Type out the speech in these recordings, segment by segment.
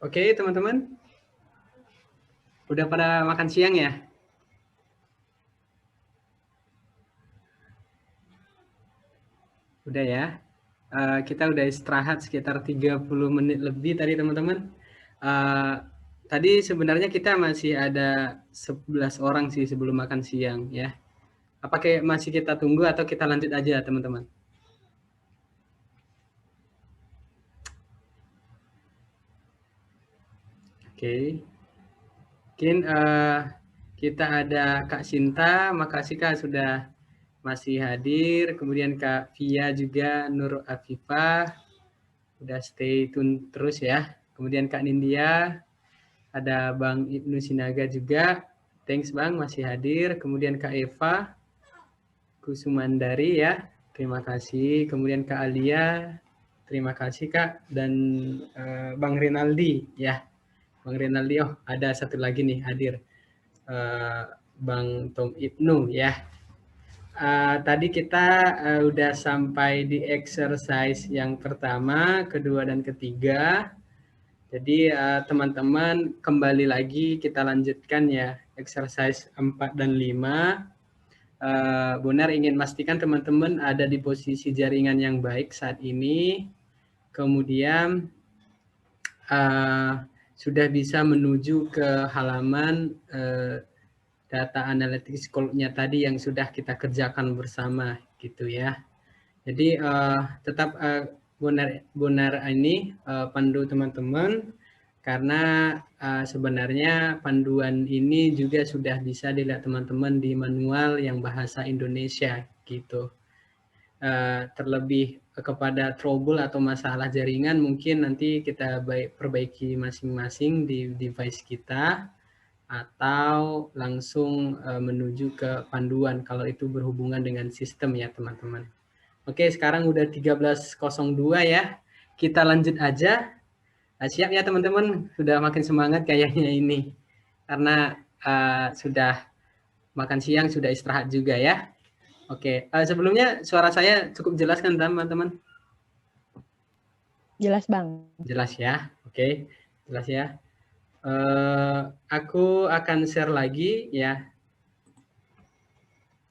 Oke, teman-teman. Udah pada makan siang ya? Udah ya. Kita udah istirahat sekitar 30 menit lebih tadi, teman-teman. Tadi sebenarnya kita masih ada 11 orang sih sebelum makan siang ya. Apakah masih kita tunggu atau kita lanjut aja, teman-teman? Oke. Mungkin kita ada Kak Sinta, makasih Kak sudah masih hadir. Kemudian Kak Via juga, Nur Afifah, udah stay tune terus ya. Kemudian Kak Nindya, ada Bang Ibnu Sinaga juga. Thanks Bang masih hadir. Kemudian Kak Eva Kusumandari ya. Terima kasih. Kemudian Kak Alia. Terima kasih Kak. Dan Bang Rinaldi ya. Bang Rinaldi, oh ada satu lagi nih hadir. Bang Tom Ibnu ya. Tadi kita udah sampai di exercise yang pertama, kedua, dan ketiga. Jadi teman-teman kembali lagi kita lanjutkan ya exercise 4 dan 5. Bonar ingin pastikan teman-teman ada di posisi jaringan yang baik saat ini. Kemudian sudah bisa menuju ke halaman data analytics code-nya tadi yang sudah kita kerjakan bersama gitu ya. Jadi tetap Bonar ini pandu teman-teman karena sebenarnya panduan ini juga sudah bisa dilihat teman-teman di manual yang bahasa Indonesia gitu. Terlebih kepada trouble atau masalah jaringan mungkin nanti kita perbaiki masing-masing di device kita atau langsung menuju ke panduan kalau itu berhubungan dengan sistem ya teman-teman. Oke, sekarang udah 13.02 ya. Kita lanjut aja. Siap ya teman-teman? Sudah makin semangat kayaknya ini. Karena sudah makan siang, sudah istirahat juga ya. Oke, sebelumnya suara saya cukup jelas kan teman-teman? Jelas Bang. Jelas ya. Oke, jelas ya. Aku akan share lagi ya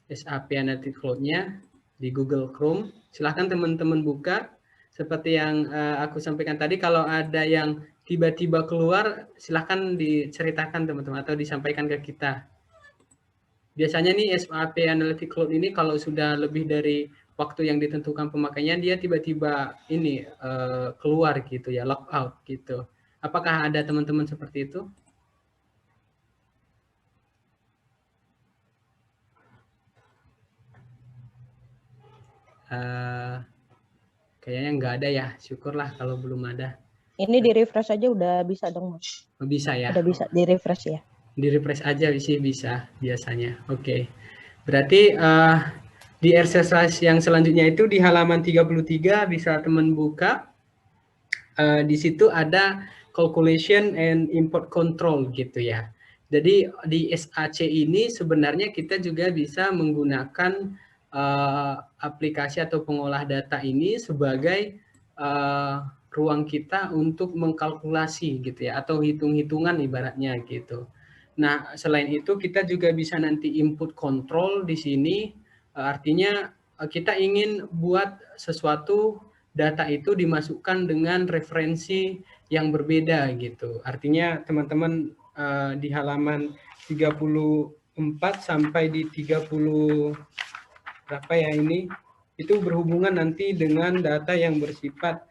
SAP Analytics Cloud-nya di Google Chrome. Silahkan teman-teman buka. Seperti yang aku sampaikan tadi, kalau ada yang tiba-tiba keluar, silahkan diceritakan teman-teman atau disampaikan ke kita. Biasanya nih SAP Analytics Cloud ini kalau sudah lebih dari waktu yang ditentukan pemakainya, dia tiba-tiba ini keluar gitu ya, log out gitu. Apakah ada teman-teman seperti itu? Kayaknya nggak ada ya, syukurlah kalau belum ada. Ini di refresh aja udah bisa dong Mas. Bisa ya? Udah bisa di refresh ya. Di refresh aja sih bisa biasanya. Oke. Berarti di exercise yang selanjutnya itu di halaman 33 bisa teman buka. Di situ ada calculation and import control gitu ya. Jadi di SAC ini sebenarnya kita juga bisa menggunakan aplikasi atau pengolah data ini sebagai ruang kita untuk mengkalkulasi gitu ya, atau hitung-hitungan ibaratnya gitu. Nah, selain itu kita juga bisa nanti input control di sini, artinya kita ingin buat sesuatu data itu dimasukkan dengan referensi yang berbeda gitu. Artinya teman-teman di halaman 34 sampai di 30 berapa ya ini, itu berhubungan nanti dengan data yang bersifat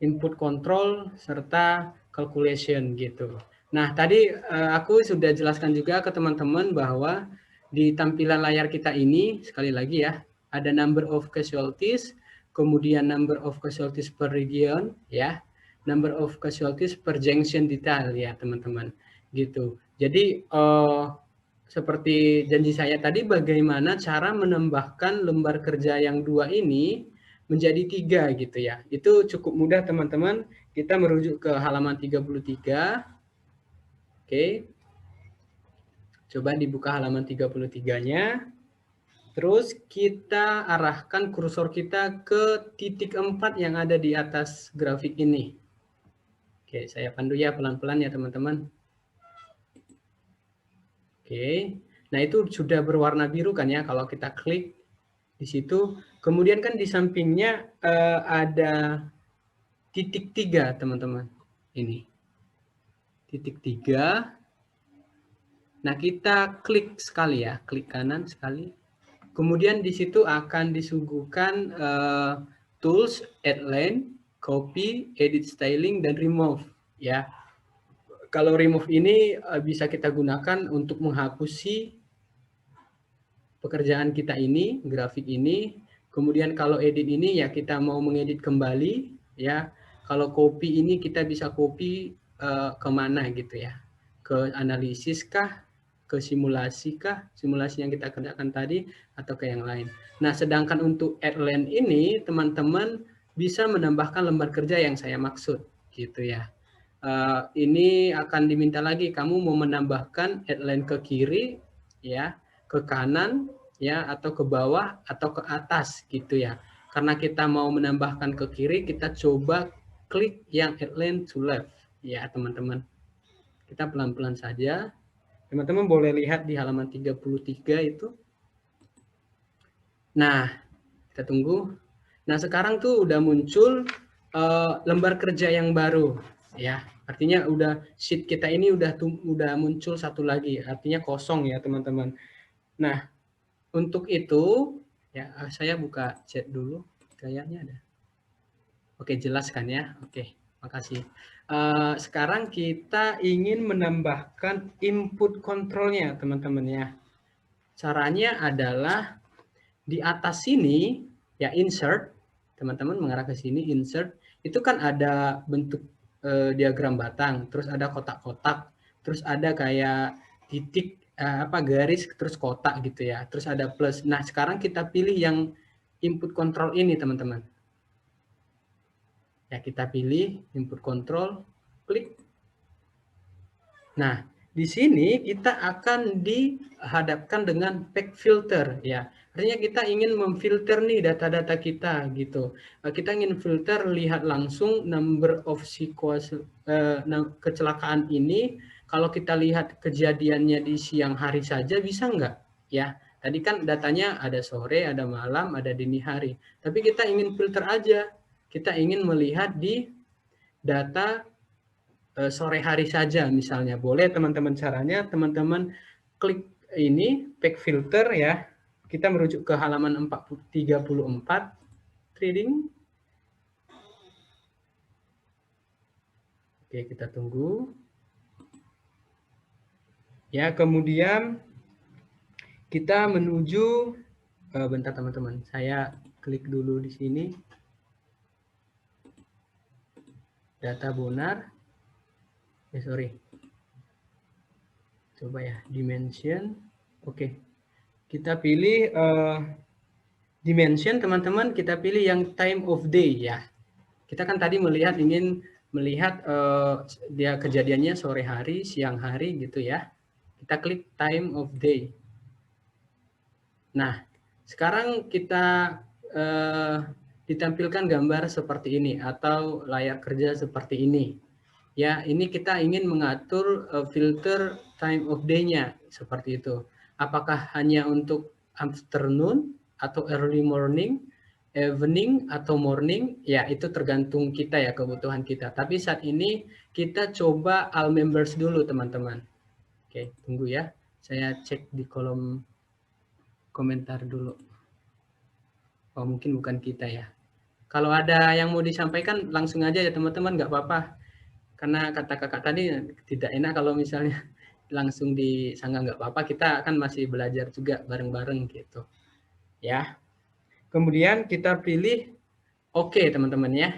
input control serta calculation gitu. Nah, tadi aku sudah jelaskan juga ke teman-teman bahwa di tampilan layar kita ini, sekali lagi ya, ada number of casualties, kemudian number of casualties per region, ya, number of casualties per junction detail ya teman-teman, gitu. Jadi seperti janji saya tadi, bagaimana cara menambahkan lembar kerja yang 2 ini menjadi 3 gitu ya. Itu cukup mudah teman-teman. Kita merujuk ke halaman 33. Oke. Coba dibuka halaman 33-nya. Terus kita arahkan kursor kita ke titik 4 yang ada di atas grafik ini. Oke, saya pandu ya pelan-pelan ya teman-teman. Oke, nah itu sudah berwarna biru kan ya kalau kita klik di situ. Kemudian kan di sampingnya ada titik 3 teman-teman. Ini titik 3. Nah kita klik sekali ya, klik kanan sekali. Kemudian di situ akan disuguhkan tools, add line, copy, edit styling, dan remove ya. Kalau remove ini bisa kita gunakan untuk menghapusi pekerjaan kita ini, grafik ini. Kemudian kalau edit ini ya kita mau mengedit kembali ya. Kalau copy ini kita bisa copy kemana gitu ya. Ke analisis kah, ke simulasi kah, simulasi yang kita kerjakan tadi atau ke yang lain. Nah, sedangkan untuk add line ini teman-teman bisa menambahkan lembar kerja yang saya maksud gitu ya. Ini akan diminta lagi kamu mau menambahkan add line ke kiri ya, ke kanan ya, atau ke bawah atau ke atas gitu ya. Karena kita mau menambahkan ke kiri, kita coba klik yang add line to left ya teman-teman. Kita pelan-pelan saja. Teman-teman boleh lihat di halaman 33 itu. Nah, kita tunggu. Nah, sekarang tuh udah muncul lembar kerja yang baru ya. Artinya udah sheet kita ini udah muncul satu lagi, artinya kosong ya teman-teman. Nah, untuk itu ya saya buka chat dulu, kayaknya ada. Oke, jelaskan ya. Oke, makasih. Sekarang kita ingin menambahkan input kontrolnya teman-teman ya. Caranya adalah di atas sini ya insert, teman-teman mengarah ke sini insert, itu kan ada bentuk diagram batang, terus ada kotak-kotak, terus ada kayak titik garis terus kotak gitu ya, terus ada plus. Nah, sekarang kita pilih yang input control ini teman-teman. Ya, kita pilih input control, klik. Nah, di sini kita akan dihadapkan dengan pack filter ya. Artinya kita ingin memfilter nih data-data kita gitu. Kita ingin filter lihat langsung number of kecelakaan ini. Kalau kita lihat kejadiannya di siang hari saja bisa nggak? Ya, tadi kan datanya ada sore, ada malam, ada dini hari. Tapi kita ingin filter aja. Kita ingin melihat di data sore hari saja misalnya. Boleh teman-teman caranya, teman-teman klik ini, pack filter ya. Kita merujuk ke halaman 34, trading. Oke, kita tunggu. Ya, kemudian kita menuju, bentar teman-teman, saya klik dulu di sini. Data bonar. Sorry. Coba ya, dimension. Oke. Kita pilih dimension teman-teman, kita pilih yang time of day ya. Kita kan tadi ingin melihat dia kejadiannya sore hari, siang hari gitu ya. Kita klik time of day. Nah, sekarang kita ditampilkan gambar seperti ini atau layar kerja seperti ini. Ya, ini kita ingin mengatur filter time of day-nya seperti itu. Apakah hanya untuk afternoon atau early morning, evening atau morning? Ya, itu tergantung kita ya, kebutuhan kita. Tapi saat ini kita coba all members dulu, teman-teman. Oke, tunggu ya. Saya cek di kolom komentar dulu. Oh, mungkin bukan kita ya. Kalau ada yang mau disampaikan langsung aja ya, teman-teman, nggak apa-apa. Karena kata kakak tadi tidak enak kalau misalnya langsung disanggah, nggak apa-apa, kita kan masih belajar juga bareng-bareng gitu ya. Kemudian kita pilih oke teman-teman ya,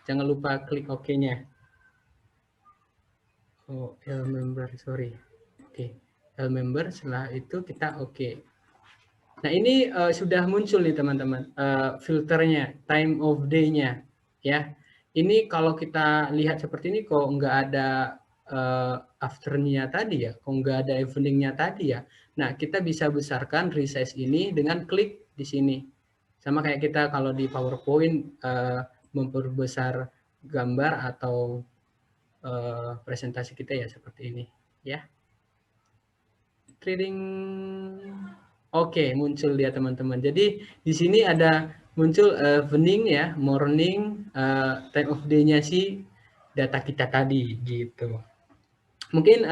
jangan lupa klik oke-nya. Member, sorry. Oke, member, setelah itu kita oke. Nah, ini sudah muncul nih teman-teman filternya, time of day-nya ya. Ini kalau kita lihat seperti ini kok nggak ada afternya tadi ya, kok nggak ada eveningnya tadi ya. Nah, kita bisa besarkan resize ini dengan klik di sini. Sama kayak kita kalau di PowerPoint memperbesar gambar atau presentasi kita ya seperti ini ya. Trading. Oke, muncul dia teman-teman. Jadi di sini ada muncul evening ya, morning, time of day-nya si data kita tadi gitu. Mungkin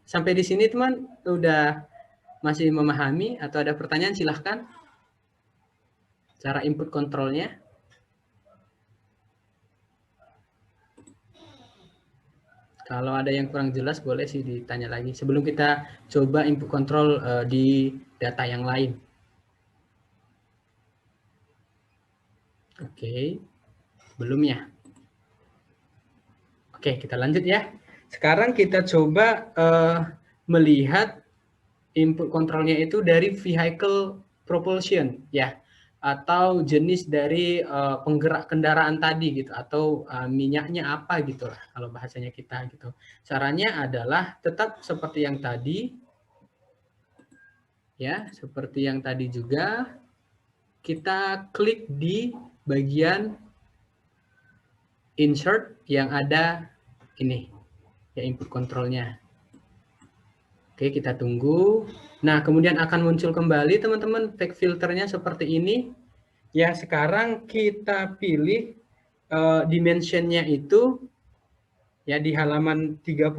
sampai di sini teman udah masih memahami atau ada pertanyaan silahkan. Cara input kontrolnya. Kalau ada yang kurang jelas boleh sih ditanya lagi. Sebelum kita coba input kontrol di data yang lain. Oke, belum ya? Oke, kita lanjut ya. Sekarang kita coba melihat input kontrolnya itu dari vehicle propulsion ya, atau jenis dari penggerak kendaraan tadi gitu, atau minyaknya apa gitu lah kalau bahasanya kita gitu. Caranya adalah tetap seperti yang tadi ya, seperti yang tadi juga kita klik di bagian insert yang ada ini ya, input kontrolnya. Oke, kita tunggu. Nah, kemudian akan muncul kembali teman-teman pack filternya seperti ini. Ya, sekarang kita pilih dimensionnya itu ya di halaman 35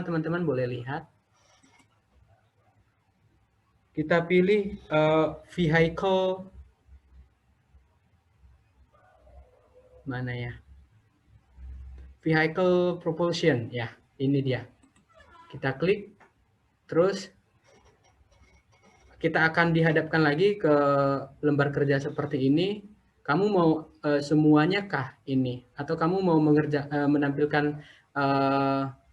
teman-teman boleh lihat. Kita pilih vehicle mana ya? Vehicle propulsion ya, ini dia. Kita klik, terus kita akan dihadapkan lagi ke lembar kerja seperti ini. Kamu mau semuanya kah ini? Atau kamu mau menampilkan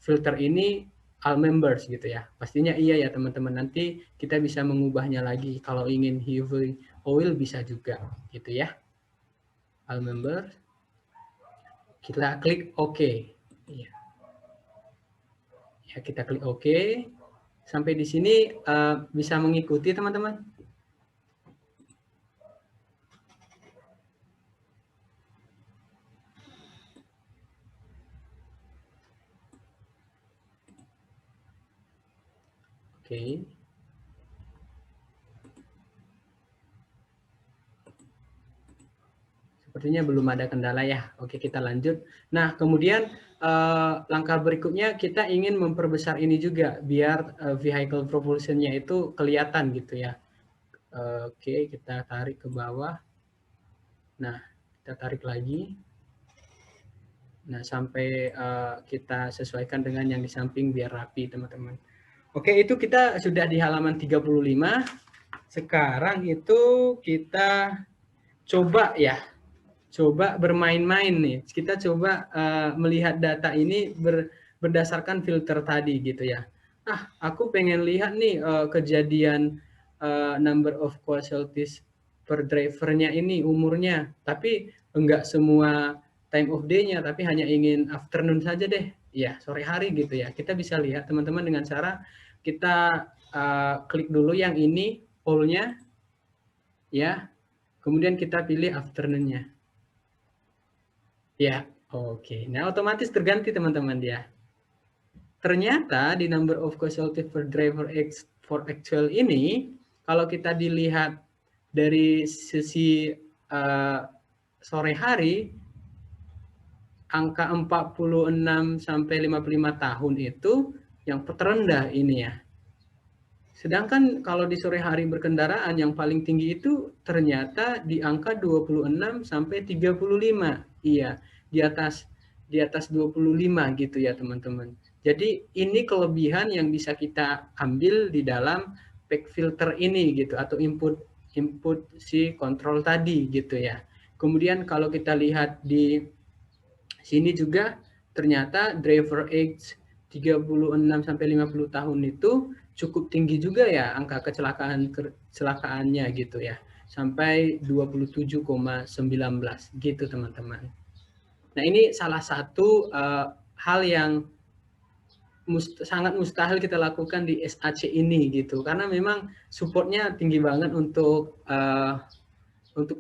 filter ini all members gitu ya? Pastinya iya ya teman-teman. Nanti kita bisa mengubahnya lagi. Kalau ingin heavy oil bisa juga gitu ya. All members. Kita klik OK. Ya, kita klik OK. Sampai di sini bisa mengikuti teman-teman. Oke. Sepertinya belum ada kendala ya. Oke, kita lanjut. Nah, kemudian langkah berikutnya kita ingin memperbesar ini juga biar vehicle propulsion-nya itu kelihatan gitu ya. Oke, kita tarik ke bawah. Nah, kita tarik lagi. Nah, sampai kita sesuaikan dengan yang di samping biar rapi, teman-teman. Oke, itu kita sudah di halaman 35. Sekarang itu kita coba ya. Coba bermain-main nih. Kita coba melihat data ini berdasarkan filter tadi gitu ya. Aku pengen lihat nih kejadian number of casualties per drivernya ini umurnya. Tapi enggak semua time of day-nya, tapi hanya ingin afternoon saja deh. Ya, sore hari gitu ya. Kita bisa lihat teman-teman dengan cara kita klik dulu yang ini, poll-nya. Ya, kemudian kita pilih afternoon-nya. Ya, oke. Nah, otomatis terganti teman-teman dia. Ternyata di number of casualty per driver for actual ini, kalau kita dilihat dari sisi sore hari, angka 46 sampai 55 tahun itu yang terendah ini ya. Sedangkan kalau di sore hari berkendaraan yang paling tinggi itu ternyata di angka 26 sampai 35. Iya, di atas 25 gitu ya, teman-teman. Jadi ini kelebihan yang bisa kita ambil di dalam pack filter ini gitu, atau input si kontrol tadi gitu ya. Kemudian kalau kita lihat di sini juga ternyata driver age 36 sampai 50 tahun itu cukup tinggi juga ya angka kecelakaannya gitu ya, sampai 27,19 gitu teman-teman. Nah, ini salah satu hal yang sangat mustahil kita lakukan di SAC ini gitu, karena memang supportnya tinggi banget untuk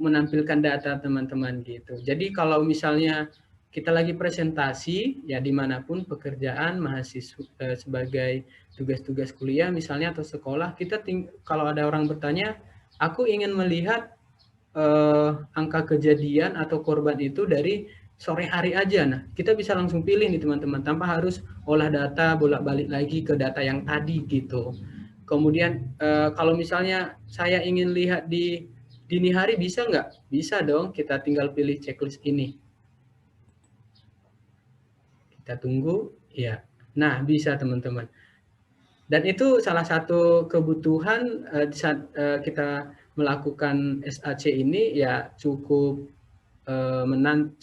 menampilkan data teman-teman gitu. Jadi kalau misalnya kita lagi presentasi, ya dimanapun pekerjaan mahasiswa sebagai tugas-tugas kuliah misalnya atau sekolah, kita kalau ada orang bertanya, aku ingin melihat angka kejadian atau korban itu dari sore hari aja. Nah, kita bisa langsung pilih nih teman-teman, tanpa harus olah data bolak-balik lagi ke data yang tadi gitu. Kemudian kalau misalnya saya ingin lihat di dini hari bisa nggak? Bisa dong, kita tinggal pilih checklist ini. Kita tunggu, ya. Nah, bisa teman-teman. Dan itu salah satu kebutuhan di saat kita melakukan SAC ini ya cukup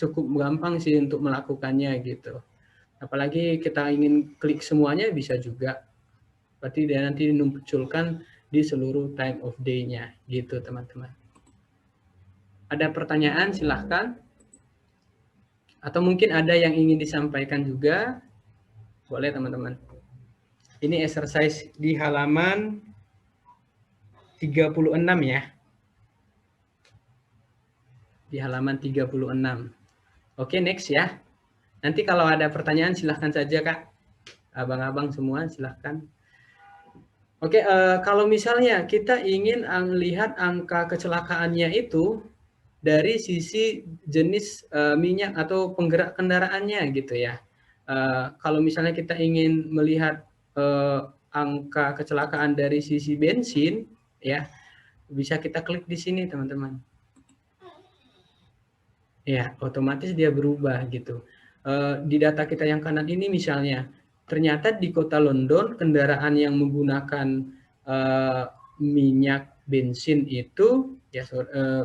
cukup gampang sih untuk melakukannya gitu. Apalagi kita ingin klik semuanya bisa juga. Berarti dia nanti munculkan di seluruh time of day-nya gitu teman-teman. Ada pertanyaan silahkan. Atau mungkin ada yang ingin disampaikan juga. Boleh teman-teman. Ini exercise di halaman 36 ya. Di halaman 36. Oke, next ya. Nanti kalau ada pertanyaan silahkan saja Kak. Abang-abang semua silahkan. Oke, kalau misalnya kita ingin lihat angka kecelakaannya itu dari sisi jenis minyak atau penggerak kendaraannya gitu ya. Kalau misalnya kita ingin melihat angka kecelakaan dari sisi bensin, ya bisa kita klik di sini teman-teman. Ya, otomatis dia berubah gitu. Di data kita yang kanan ini misalnya, ternyata di kota London kendaraan yang menggunakan minyak bensin itu, ya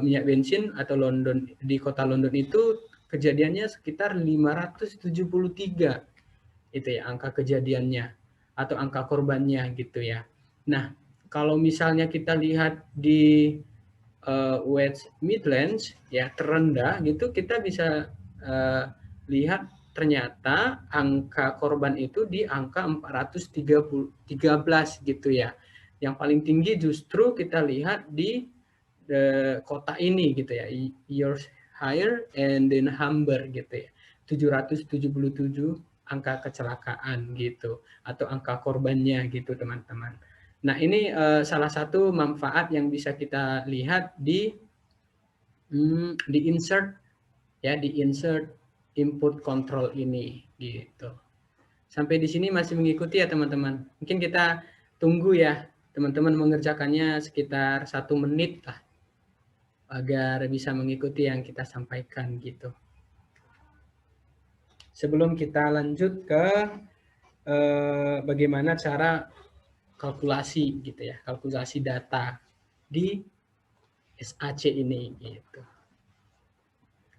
minyak bensin atau London di kota London itu kejadiannya sekitar 573 itu ya angka kejadiannya atau angka korbannya gitu ya. Nah, kalau misalnya kita lihat di West Midlands ya terendah gitu kita bisa lihat ternyata angka korban itu di angka 413 gitu ya. Yang paling tinggi justru kita lihat di kota ini gitu ya, Yorkshire and then Humber gitu ya. 777 angka kecelakaan gitu atau angka korbannya gitu teman-teman. Nah, ini salah satu manfaat yang bisa kita lihat di insert ya, di insert input control ini gitu. Sampai di sini masih mengikuti ya teman-teman. Mungkin kita tunggu ya teman-teman mengerjakannya sekitar 1 menit lah agar bisa mengikuti yang kita sampaikan gitu. Sebelum kita lanjut ke bagaimana cara kalkulasi gitu ya, kalkulasi data di SAC ini gitu.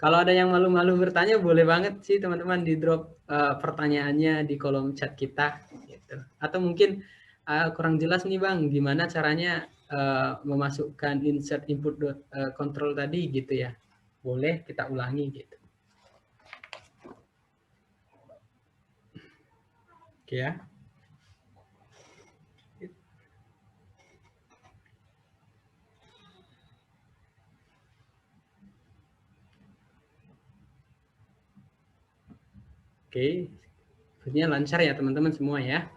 Kalau ada yang malu-malu bertanya boleh banget sih teman-teman di drop pertanyaannya di kolom chat kita gitu. Atau mungkin kurang jelas nih Bang gimana caranya memasukkan insert input control tadi gitu ya. Boleh kita ulangi gitu. Oke ya. Oke, sepertinya lancar ya teman-teman semua ya.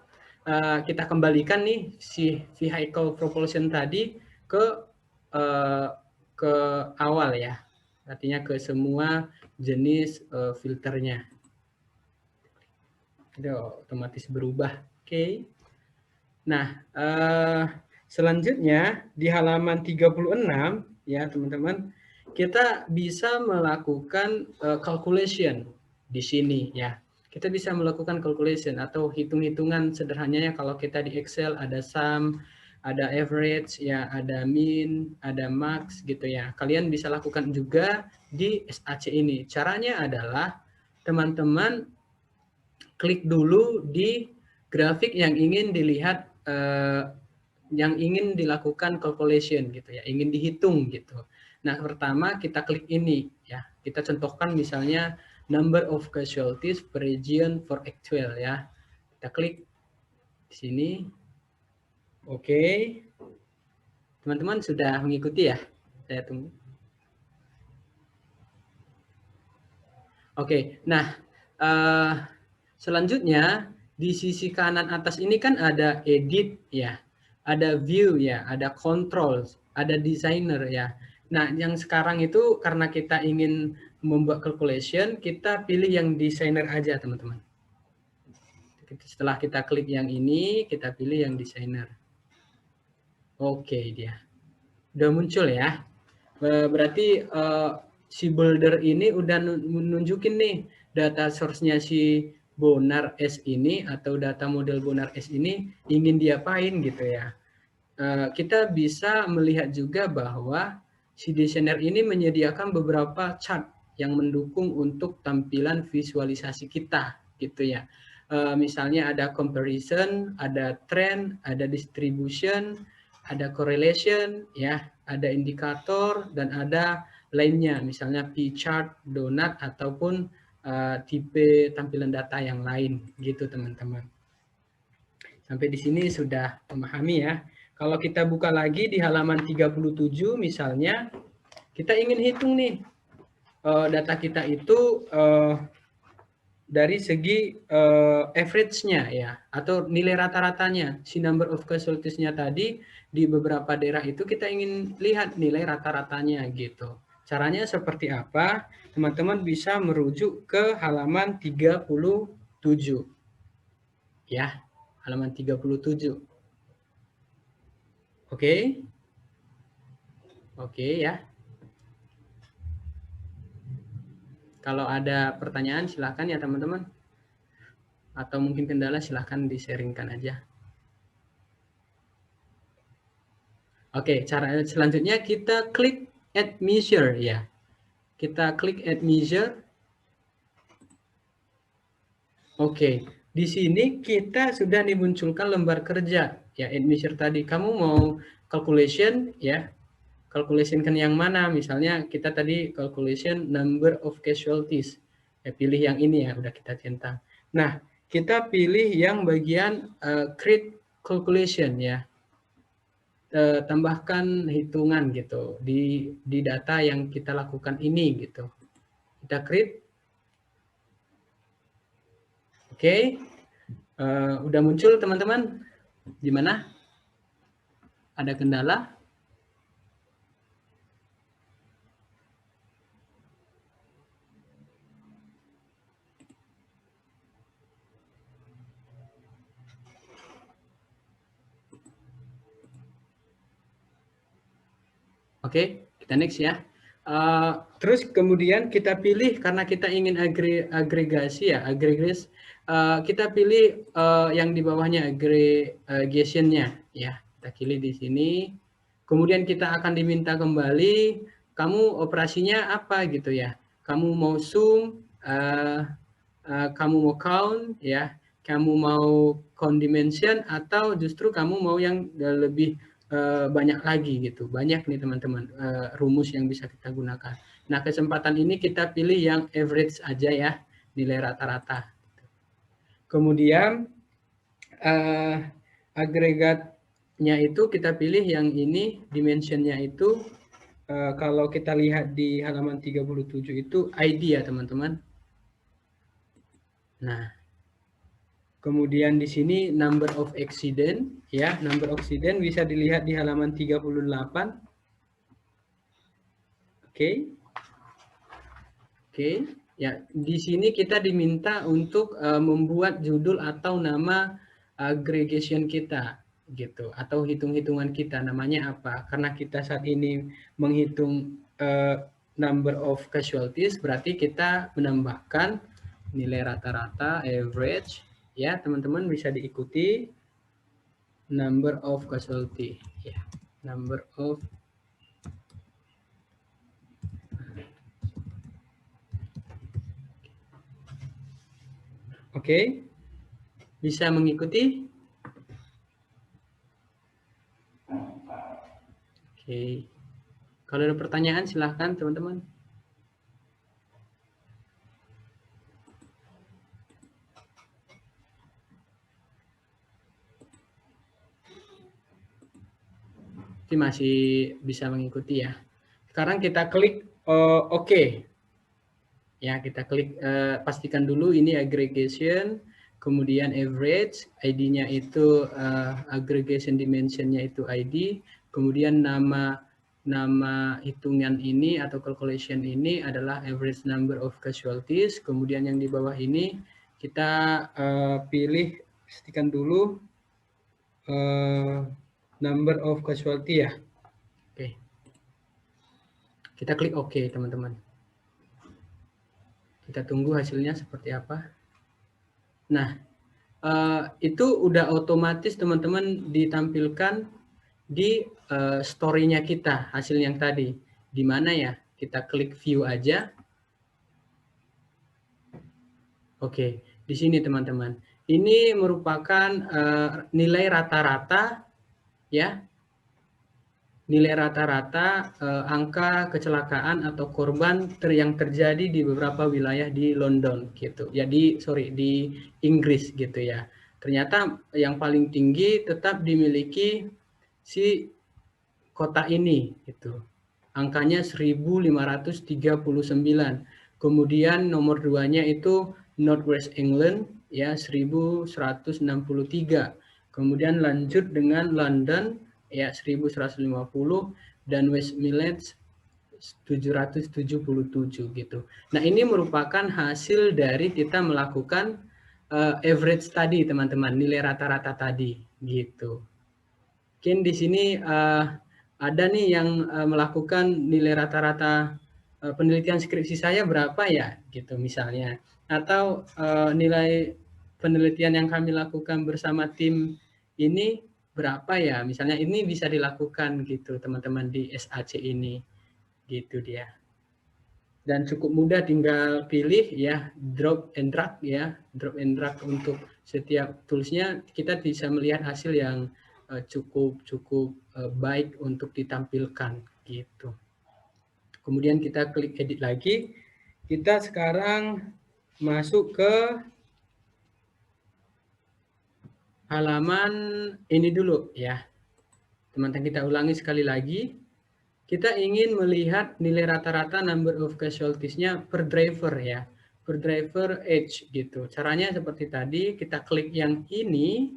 Kita kembalikan nih si vehicle propulsion tadi ke awal ya, artinya ke semua jenis filternya. Itu otomatis berubah. Oke. Nah, selanjutnya di halaman 36 ya teman-teman, kita bisa melakukan calculation di sini ya. Kita bisa melakukan calculation atau hitung-hitungan sederhananya kalau kita di Excel ada sum, ada average, ya ada min, ada max gitu ya. Kalian bisa lakukan juga di SAC ini. Caranya adalah teman-teman klik dulu di grafik yang ingin dilihat, yang ingin dilakukan calculation gitu ya, ingin dihitung gitu. Nah, pertama kita klik ini ya. Kita contohkan misalnya number of casualties per region for actual ya. Kita klik di sini. Oke. Teman-teman sudah mengikuti ya? Saya tunggu. Oke, nah selanjutnya di sisi kanan atas ini kan ada edit ya, ada view ya, ada control, ada designer ya. Nah, yang sekarang itu karena kita ingin membuat calculation, kita pilih yang designer aja, teman-teman. Setelah kita klik yang ini, kita pilih yang designer. Oke, dia udah muncul ya. Berarti si builder ini udah menunjukin nih data source-nya si Bonar S ini atau data model Bonar S ini ingin diapain gitu ya. Kita bisa melihat juga bahwa si designer ini menyediakan beberapa chart yang mendukung untuk tampilan visualisasi kita gitu ya. Misalnya ada comparison, ada trend, ada distribution, ada correlation ya, ada indikator dan ada lainnya, misalnya P-chart, donut ataupun tipe tampilan data yang lain gitu teman-teman. Sampai di sini sudah memahami ya. Kalau kita buka lagi di halaman 37 misalnya, kita ingin hitung nih data kita itu dari segi average-nya ya, atau nilai rata-ratanya. Si number of casualties-nya tadi di beberapa daerah itu kita ingin lihat nilai rata-ratanya gitu. Caranya seperti apa? Teman-teman bisa merujuk ke halaman 37. Ya, halaman 37. Oke. Oke ya. Kalau ada pertanyaan silahkan ya teman-teman. Atau mungkin kendala silahkan di-sharingkan aja. Oke, cara selanjutnya kita klik add measure ya. Kita klik add measure. Oke, di sini kita sudah dimunculkan lembar kerja ya add measure tadi. Kamu mau calculation ya. Calculation kan yang mana? Misalnya kita tadi calculation number of casualties. Ya, pilih yang ini ya, udah kita centang. Nah, kita pilih yang bagian create calculation ya. Tambahkan hitungan gitu di data yang kita lakukan ini gitu. Kita create. Oke. Udah muncul teman-teman? Gimana? Ada kendala? Oke, kita next ya. Terus kemudian kita pilih karena kita ingin agregasi ya, agregasi. Kita pilih yang di bawahnya aggregation-nya ya. Kita pilih di sini. Kemudian kita akan diminta kembali kamu operasinya apa gitu ya. Kamu mau sum, kamu mau count ya, kamu mau count dimension atau justru kamu mau yang lebih banyak lagi gitu. Banyak nih teman-teman rumus yang bisa kita gunakan. Nah, kesempatan ini kita pilih yang average aja ya, nilai rata-rata. Kemudian agregatnya itu kita pilih yang ini, dimensionnya itu kalau kita lihat di halaman 37 itu ID ya teman-teman. Nah, kemudian di sini number of accident ya, number of accident bisa dilihat di halaman 38. Oke. Oke, ya di sini kita diminta untuk membuat judul atau nama aggregation kita gitu atau hitung-hitungan kita namanya apa? Karena kita saat ini menghitung number of casualties berarti kita menambahkan nilai rata-rata average ya, teman-teman bisa diikuti number of casualty ya, number of Oke. Bisa mengikuti? Oke. Kalau ada pertanyaan silahkan teman-teman. Masih bisa mengikuti ya. Sekarang kita klik OK. Ya, kita klik, pastikan dulu ini aggregation, kemudian average, ID-nya itu aggregation dimension-nya itu ID, kemudian nama hitungan ini atau calculation ini adalah average number of casualties, kemudian yang di bawah ini kita pilih, pastikan dulu number of casualty ya. Oke. Kita klik OK, teman-teman. Kita tunggu hasilnya seperti apa. Nah, itu udah otomatis teman-teman ditampilkan di story-nya kita, hasil yang tadi. Di mana ya? Kita klik view aja. Oke, di sini teman-teman. Ini merupakan nilai rata-rata ya. Nilai rata-rata angka kecelakaan atau korban yang terjadi di beberapa wilayah di London gitu. Ya di Inggris gitu ya. Ternyata yang paling tinggi tetap dimiliki si kota ini gitu. Angkanya 1539. Kemudian nomor 2-nya itu Northwest England ya 1163. Kemudian lanjut dengan London ya 1150 dan West Midlands 777 gitu. Nah, ini merupakan hasil dari kita melakukan average tadi teman-teman, nilai rata-rata tadi gitu. Mungkin di sini ada nih yang melakukan nilai rata-rata penelitian skripsi saya berapa ya gitu misalnya, atau nilai penelitian yang kami lakukan bersama tim ini berapa ya, misalnya ini bisa dilakukan gitu teman-teman di SAC ini gitu dia. Dan cukup mudah, tinggal pilih ya drop and drag ya, drop and drag untuk setiap toolsnya. Kita bisa melihat hasil yang cukup baik untuk ditampilkan gitu. Kemudian kita klik edit lagi. Kita sekarang masuk ke halaman ini dulu ya. Teman-teman, kita ulangi sekali lagi. Kita ingin melihat nilai rata-rata number of casualties-nya per driver ya. Per driver age gitu. Caranya seperti tadi, kita klik yang ini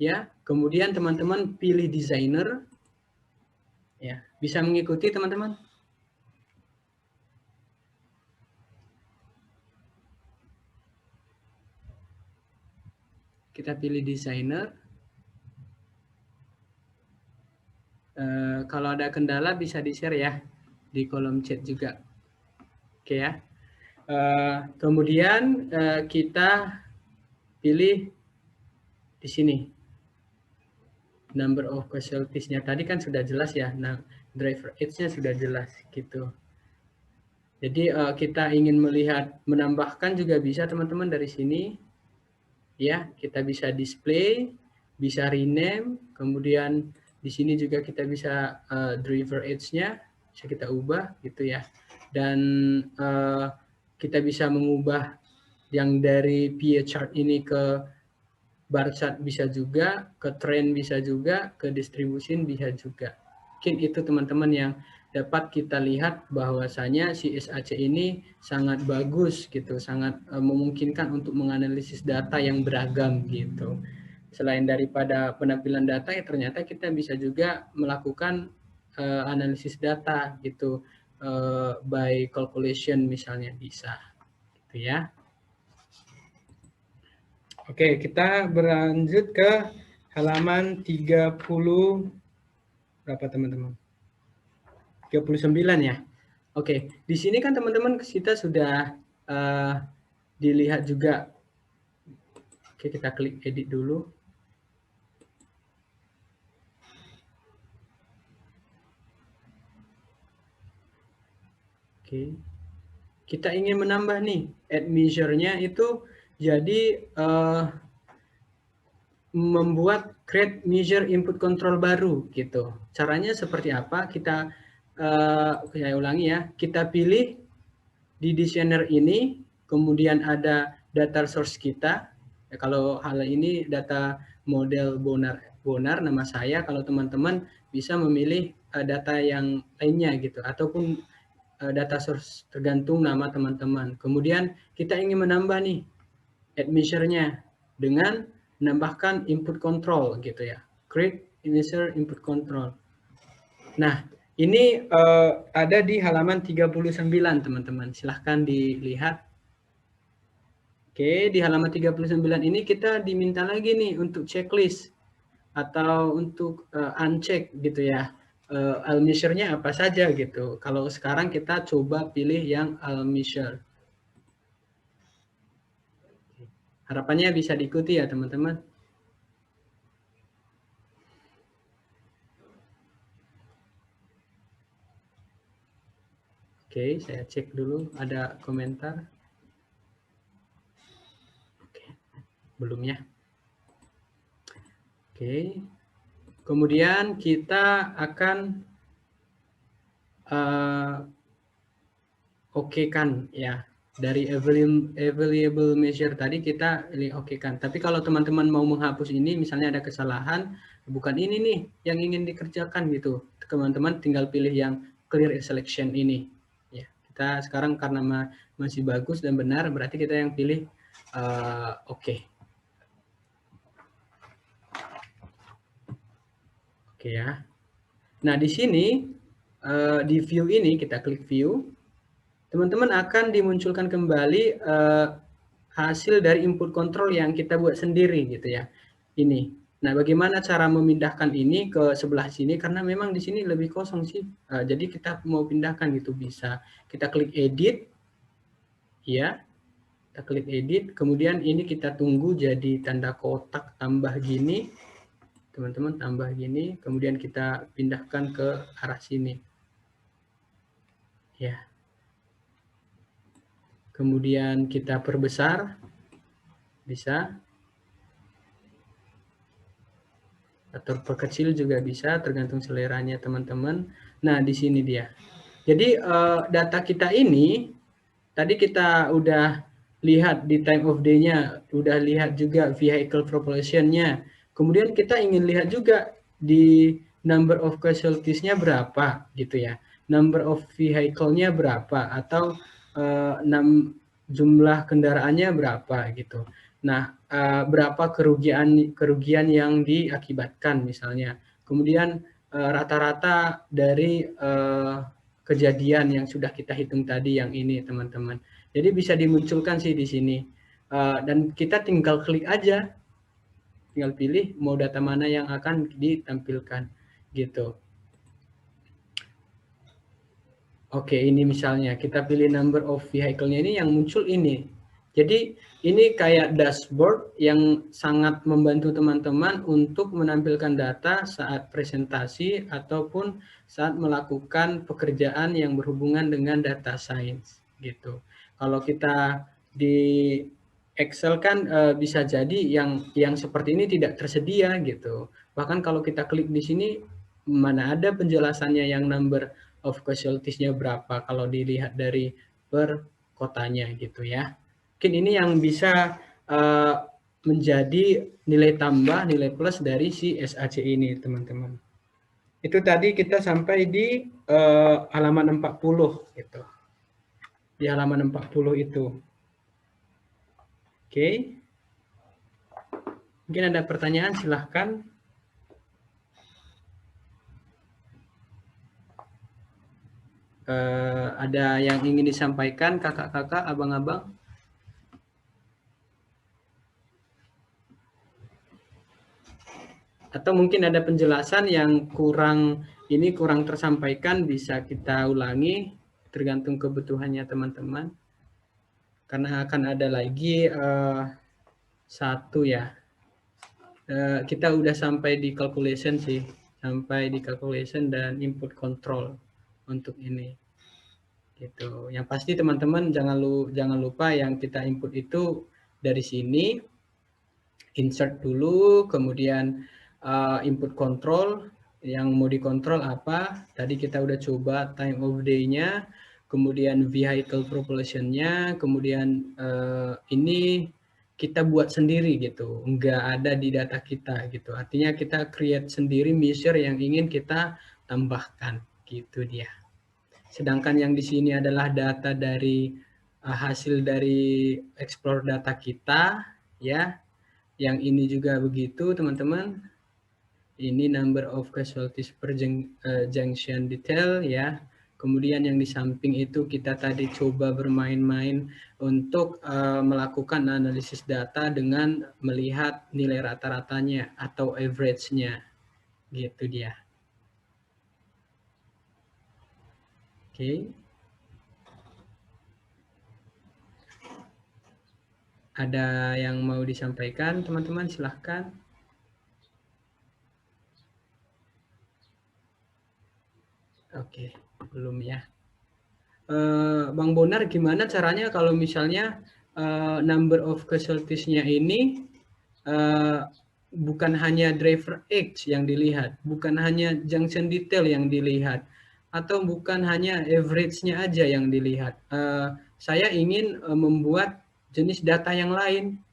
ya. Kemudian teman-teman pilih designer. Ya, bisa mengikuti teman-teman? Kita pilih designer. Kalau ada kendala bisa di-share ya di kolom chat juga. Oke ya. Kemudian kita pilih di sini. Number of casualties-nya tadi kan sudah jelas ya. Nah, driver age-nya sudah jelas gitu. Jadi kita ingin melihat menambahkan juga bisa teman-teman dari sini. Ya, kita bisa display, bisa rename, kemudian di sini juga kita bisa driver age-nya bisa kita ubah gitu ya. Dan kita bisa mengubah yang dari PA chart ini ke bar chart bisa juga, ke trend bisa juga, ke distribution bisa juga. Mungkin itu teman-teman yang dapat kita lihat bahwasanya si SAC ini sangat bagus gitu, sangat memungkinkan untuk menganalisis data yang beragam gitu. Selain daripada penampilan data, ya ternyata kita bisa juga melakukan analisis data gitu, by calculation misalnya bisa, gitu ya. Oke, kita berlanjut ke halaman 30 berapa teman-teman? 39 ya. Oke, di sini kan teman-teman kita sudah dilihat juga. Oke, kita klik edit dulu. Oke. Kita ingin menambah nih add measure-nya itu jadi membuat create measure input control baru gitu. Caranya seperti apa? Kita saya ulangi ya. Kita pilih di designer ini, kemudian ada data source kita. Ya, kalau hal ini data model Bonar nama saya. Kalau teman-teman bisa memilih data yang lainnya gitu, ataupun data source, tergantung nama teman-teman. Kemudian kita ingin menambah nih add measure-nya dengan menambahkan input control gitu ya. Create measure input control. Nah, ini ada di halaman 39 teman-teman. Silahkan dilihat. Oke, di halaman 39 ini kita diminta lagi nih untuk checklist atau untuk uncheck gitu ya. All measure-nya apa saja gitu. Kalau sekarang kita coba pilih yang all measure. Harapannya bisa diikuti ya teman-teman. Oke, saya cek dulu ada komentar. Oke, belum ya. Oke, kemudian kita akan oke-kan ya. Dari available measure tadi kita oke-kan. Tapi kalau teman-teman mau menghapus ini, misalnya ada kesalahan, bukan ini nih yang ingin dikerjakan gitu. Teman-teman tinggal pilih yang clear selection ini. Ya, kita sekarang karena masih bagus dan benar, berarti kita yang pilih oke. Oke ya. Nah, di sini di view ini kita klik view. Teman-teman akan dimunculkan kembali hasil dari input control yang kita buat sendiri gitu ya. Ini. Nah, bagaimana cara memindahkan ini ke sebelah sini karena memang di sini lebih kosong sih. Jadi kita mau pindahkan gitu bisa. Kita klik edit. Ya. Kita klik edit, kemudian ini kita tunggu jadi tanda kotak tambah gini. Teman-teman tambah gini, kemudian kita pindahkan ke arah sini. Ya. Kemudian kita perbesar, bisa. Atau perkecil juga bisa, tergantung seleranya teman-teman. Nah, di sini dia. Jadi, data kita ini, tadi kita udah lihat di time of day-nya, udah lihat juga vehicle population-nya. Kemudian kita ingin lihat juga di number of casualties-nya berapa, gitu ya. Number of vehicle-nya berapa, atau jumlah kendaraannya berapa gitu. Nah, berapa kerugian yang diakibatkan misalnya. Kemudian rata-rata dari kejadian yang sudah kita hitung tadi yang ini teman-teman. Jadi bisa dimunculkan sih di sini. Dan kita tinggal klik aja. Tinggal pilih mau data mana yang akan ditampilkan gitu. Oke, ini misalnya kita pilih number of vehicle-nya ini yang muncul ini. Jadi ini kayak dashboard yang sangat membantu teman-teman untuk menampilkan data saat presentasi ataupun saat melakukan pekerjaan yang berhubungan dengan data science gitu. Kalau kita di Excel kan bisa jadi yang seperti ini tidak tersedia gitu. Bahkan kalau kita klik di sini mana ada penjelasannya yang number of casualties-nya berapa kalau dilihat dari per kotanya gitu ya. Mungkin ini yang bisa menjadi nilai tambah, nilai plus dari si SAC ini teman-teman. Itu tadi kita sampai di halaman 40 gitu. Di halaman 40 itu. Oke. Mungkin ada pertanyaan silahkan. Ada yang ingin disampaikan kakak-kakak, abang-abang? Atau mungkin ada penjelasan yang kurang tersampaikan, bisa kita ulangi tergantung kebutuhannya teman-teman. Karena akan ada lagi satu ya. Kita udah sampai di calculation sih, sampai di calculation dan input control untuk ini. Gitu. Yang pasti teman-teman jangan lupa yang kita input itu dari sini insert dulu, kemudian input control yang mau dikontrol apa. Tadi kita udah coba time of day-nya, kemudian vehicle population-nya, kemudian ini kita buat sendiri gitu, nggak ada di data kita gitu. Artinya kita create sendiri measure yang ingin kita tambahkan gitu dia. Sedangkan yang di sini adalah data dari hasil dari explore data kita, ya. Yang ini juga begitu, teman-teman. Ini number of casualties per junction detail, ya. Kemudian yang di samping itu kita tadi coba bermain-main untuk melakukan analisis data dengan melihat nilai rata-ratanya atau average-nya. Gitu dia. Oke. Ada yang mau disampaikan, teman-teman? Silahkan. Oke, belum ya. Bang Bonar, gimana caranya kalau misalnya number of casualties-nya ini bukan hanya driver age yang dilihat, bukan hanya junction detail yang dilihat, atau bukan hanya average-nya aja yang dilihat. Saya ingin membuat jenis data yang lain.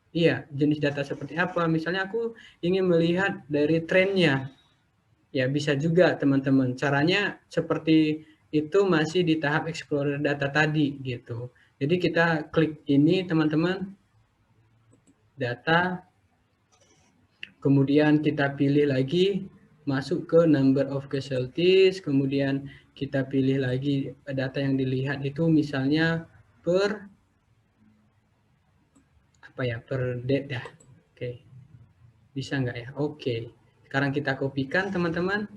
Iya, jenis data seperti apa? Misalnya aku ingin melihat dari trennya. Ya, bisa juga teman-teman. Caranya seperti itu masih di tahap Explorer data tadi gitu. Jadi kita klik ini teman-teman, data, kemudian kita pilih lagi masuk ke number of casualties, kemudian kita pilih lagi data yang dilihat itu misalnya per apa ya, per date ya. Oke. Bisa nggak ya? Oke. Sekarang kita kopikan teman-teman.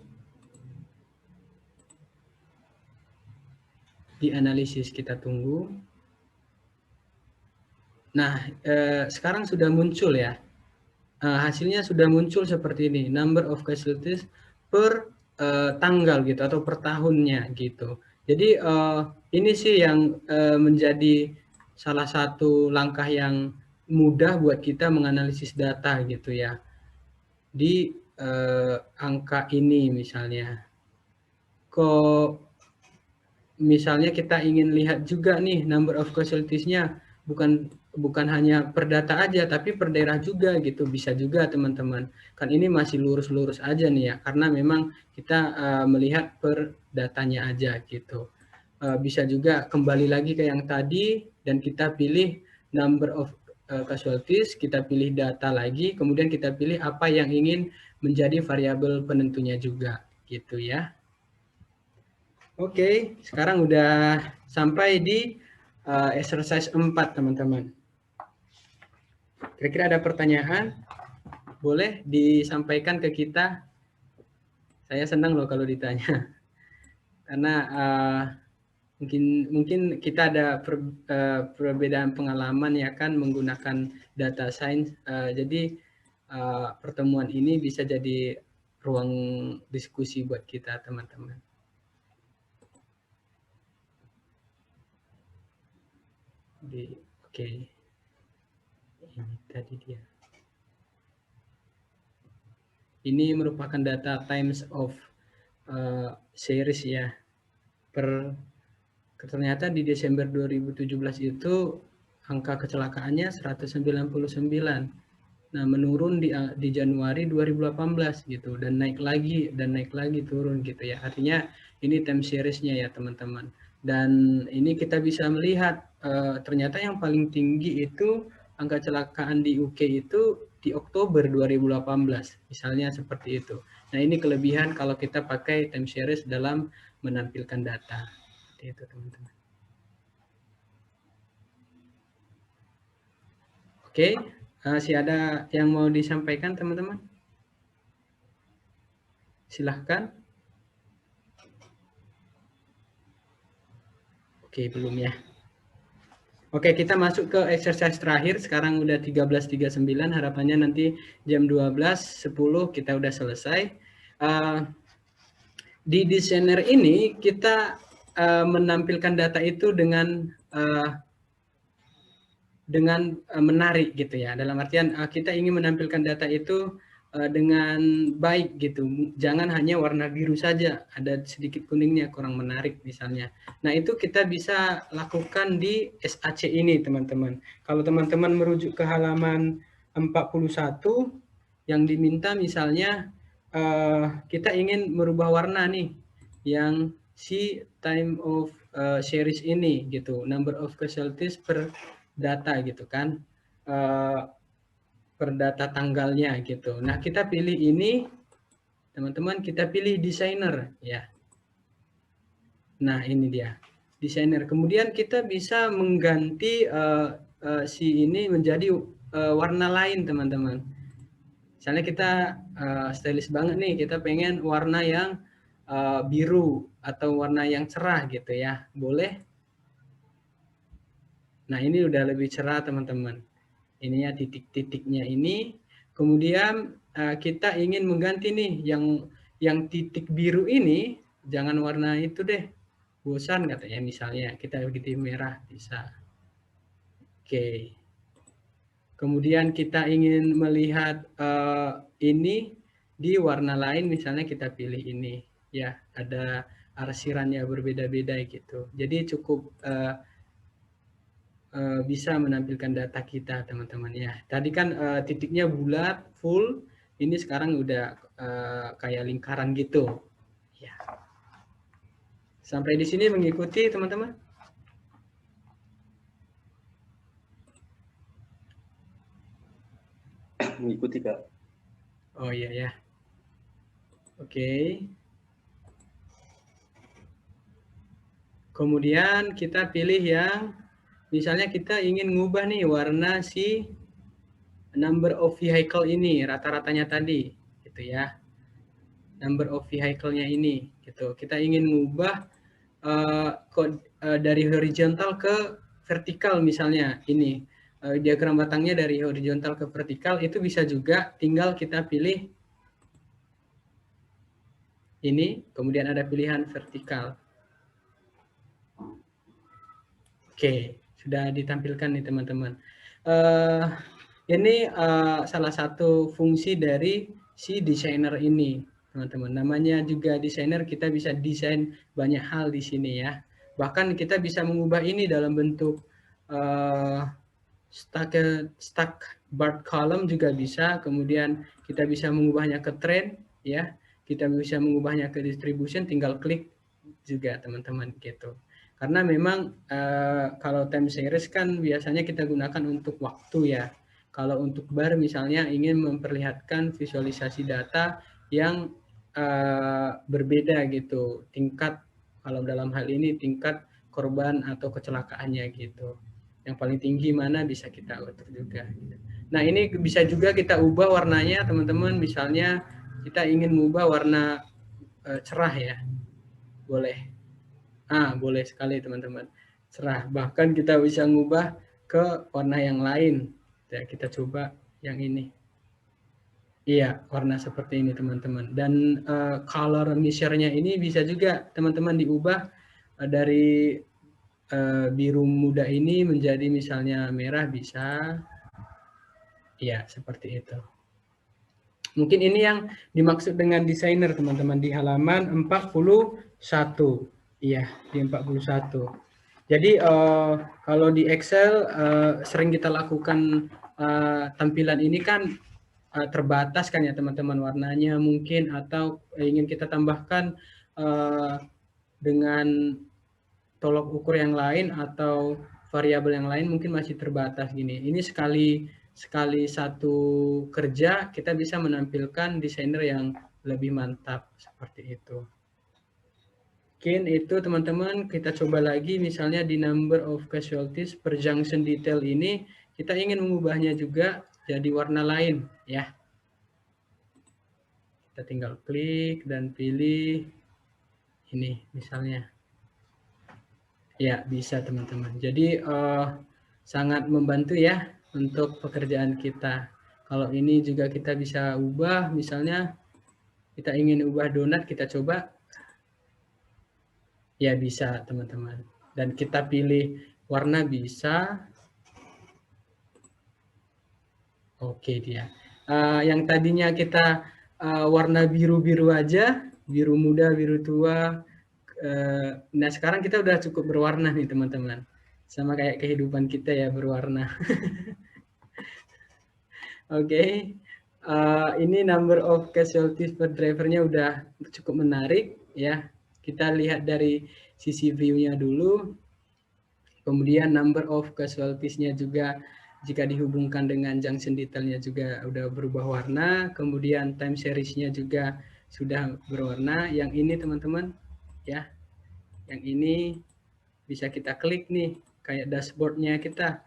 Di analisis kita tunggu. Nah, sekarang sudah muncul ya. Hasilnya sudah muncul seperti ini. Number of casualties per tanggal gitu atau per tahunnya gitu. Jadi ini sih yang menjadi salah satu langkah yang mudah buat kita menganalisis data gitu ya. Di angka ini misalnya. Kok misalnya kita ingin lihat juga nih number of casualties-nya bukan hanya per data aja tapi per daerah juga gitu, bisa juga teman-teman. Kan ini masih lurus-lurus aja nih ya, karena memang kita melihat per datanya aja gitu. Bisa juga kembali lagi ke yang tadi dan kita pilih number of casualties, kita pilih data lagi, kemudian kita pilih apa yang ingin menjadi variabel penentunya juga gitu ya. Oke, sekarang udah sampai di exercise 4, teman-teman. Kira-kira ada pertanyaan? Boleh disampaikan ke kita. Saya senang loh kalau ditanya. Karena mungkin kita ada perbedaan pengalaman ya kan menggunakan data science. Jadi pertemuan ini bisa jadi ruang diskusi buat kita, teman-teman. Oke. Ini tadi dia. Ini merupakan data times of series ya. Ternyata di Desember 2017 itu angka kecelakaannya 199. Nah, menurun di Januari 2018 gitu dan naik lagi turun gitu ya. Artinya ini time series-nya ya, teman-teman. Dan ini kita bisa melihat ternyata yang paling tinggi itu angka kecelakaan di UK itu di Oktober 2018, misalnya seperti itu. Nah, ini kelebihan kalau kita pakai time series dalam menampilkan data. Seperti itu, teman-teman. Oke, masih ada yang mau disampaikan, teman-teman? Silahkan. Oke, belum ya. Oke, kita masuk ke exercise terakhir. Sekarang udah 13.39, harapannya nanti jam 12.10 kita udah selesai. Di desainer ini kita menampilkan data itu dengan menarik gitu ya. Dalam artian kita ingin menampilkan data itu dengan baik gitu. Jangan hanya warna biru saja, ada sedikit kuningnya kurang menarik misalnya. Nah, itu kita bisa lakukan di SAC ini, teman-teman. Kalau teman-teman merujuk ke halaman 41 yang diminta misalnya kita ingin merubah warna nih yang si time of series ini gitu, number of casualties per data gitu kan, per data tanggalnya gitu. Nah, kita pilih ini, teman-teman, kita pilih designer ya. Nah, ini dia designer. Kemudian kita bisa mengganti si ini menjadi warna lain, teman-teman. Misalnya kita stylish banget nih, kita pengen warna yang biru atau warna yang cerah gitu ya, boleh. Nah, ini udah lebih cerah, teman-teman. Ininya titik-titiknya ini. Kemudian kita ingin mengganti nih yang titik biru ini, jangan warna itu deh, bosan katanya, misalnya kita ganti merah bisa. Oke. Kemudian kita ingin melihat ini di warna lain, misalnya kita pilih ini ya, ada arsirannya berbeda-beda gitu. Jadi cukup bisa menampilkan data kita, teman-teman ya. Tadi kan titiknya bulat full, ini sekarang udah kayak lingkaran gitu ya. Sampai di sini mengikuti, teman-teman? Mengikuti, Kak. Oh iya ya. Oke. Kemudian kita pilih yang misalnya kita ingin ngubah nih warna si number of vehicle ini, rata-ratanya tadi gitu ya. Number of vehicle-nya ini gitu. Kita ingin ngubah dari horizontal ke vertikal, misalnya ini diagram batangnya dari horizontal ke vertikal, itu bisa juga tinggal kita pilih ini, kemudian ada pilihan vertikal. Oke, sudah ditampilkan nih, teman-teman. Ini salah satu fungsi dari si desainer ini, teman-teman. Namanya juga desainer, kita bisa desain banyak hal di sini ya. Bahkan kita bisa mengubah ini dalam bentuk stack bar column juga bisa. Kemudian kita bisa mengubahnya ke trend ya. Kita bisa mengubahnya ke distribution, tinggal klik juga, teman-teman gitu. Karena memang kalau time series kan biasanya kita gunakan untuk waktu ya. Kalau untuk bar misalnya ingin memperlihatkan visualisasi data yang berbeda gitu, tingkat, kalau dalam hal ini tingkat korban atau kecelakaannya gitu. Yang paling tinggi mana bisa kita atur juga. Nah, ini bisa juga kita ubah warnanya, teman-teman. Misalnya kita ingin mengubah warna cerah ya, boleh. Boleh sekali, teman-teman. Cerah. Bahkan kita bisa ngubah ke warna yang lain. Ya, kita coba yang ini. Iya, warna seperti ini, teman-teman. Dan color measure-nya ini bisa juga, teman-teman, diubah dari biru muda ini menjadi misalnya merah, bisa. Iya, seperti itu. Mungkin ini yang dimaksud dengan desainer, teman-teman, di halaman 41. Iya, di 41. Jadi kalau di Excel sering kita lakukan tampilan ini kan terbatas kan ya, teman-teman, warnanya mungkin, atau ingin kita tambahkan dengan tolok ukur yang lain atau variabel yang lain mungkin masih terbatas gini. Ini sekali satu kerja kita bisa menampilkan desainer yang lebih mantap seperti itu. Mungkin itu, teman-teman. Kita coba lagi misalnya di number of casualties per junction detail ini, kita ingin mengubahnya juga jadi warna lain ya. Kita tinggal klik dan pilih ini misalnya. Ya, bisa, teman-teman. Jadi sangat membantu ya untuk pekerjaan kita. Kalau ini juga kita bisa ubah, misalnya kita ingin ubah donat, kita coba. Ya, bisa, teman-teman. Dan kita pilih warna bisa. Oke, dia. Yang tadinya kita warna biru-biru aja, biru muda, biru tua. Nah, sekarang kita udah cukup berwarna nih, teman-teman. Sama kayak kehidupan kita ya, berwarna. Oke. Ini number of casualties per drivernya udah cukup menarik ya. Kita lihat dari sisi view-nya dulu, kemudian number of casualties-nya juga jika dihubungkan dengan junction detail-nya juga udah berubah warna, kemudian time series-nya juga sudah berwarna. Yang ini teman-teman, ya, yang ini bisa kita klik nih, kayak dashboard-nya kita.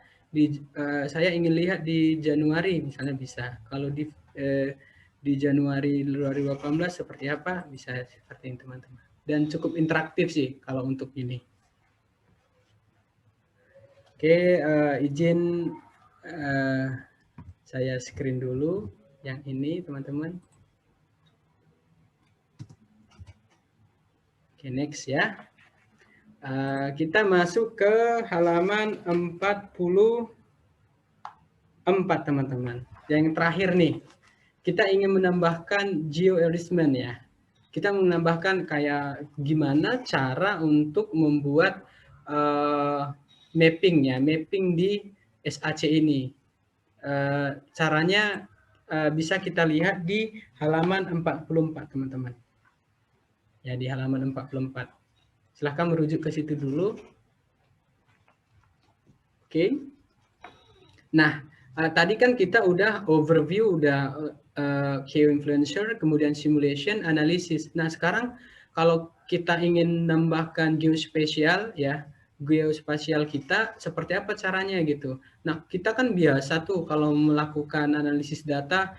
Saya ingin lihat di Januari misalnya bisa. Kalau di Januari 2018 seperti apa, bisa seperti ini teman-teman. Dan cukup interaktif sih kalau untuk ini. Oke, izin saya screen dulu yang ini teman-teman. Oke, next ya. Kita masuk ke halaman 44 teman-teman. Yang terakhir nih, kita ingin menambahkan geoarrangement ya. Kita menambahkan kayak gimana cara untuk membuat mapping di SAC ini. Caranya bisa kita lihat di halaman 44 teman-teman. Ya, di halaman 44. Silahkan merujuk ke situ dulu. Oke. Nah, tadi kan kita udah overview, udah geoinfluencer, kemudian simulation, analisis. Nah, sekarang kalau kita ingin nambahkan geospasial ya, geospasial kita seperti apa caranya gitu. Nah, kita kan biasa tuh kalau melakukan analisis data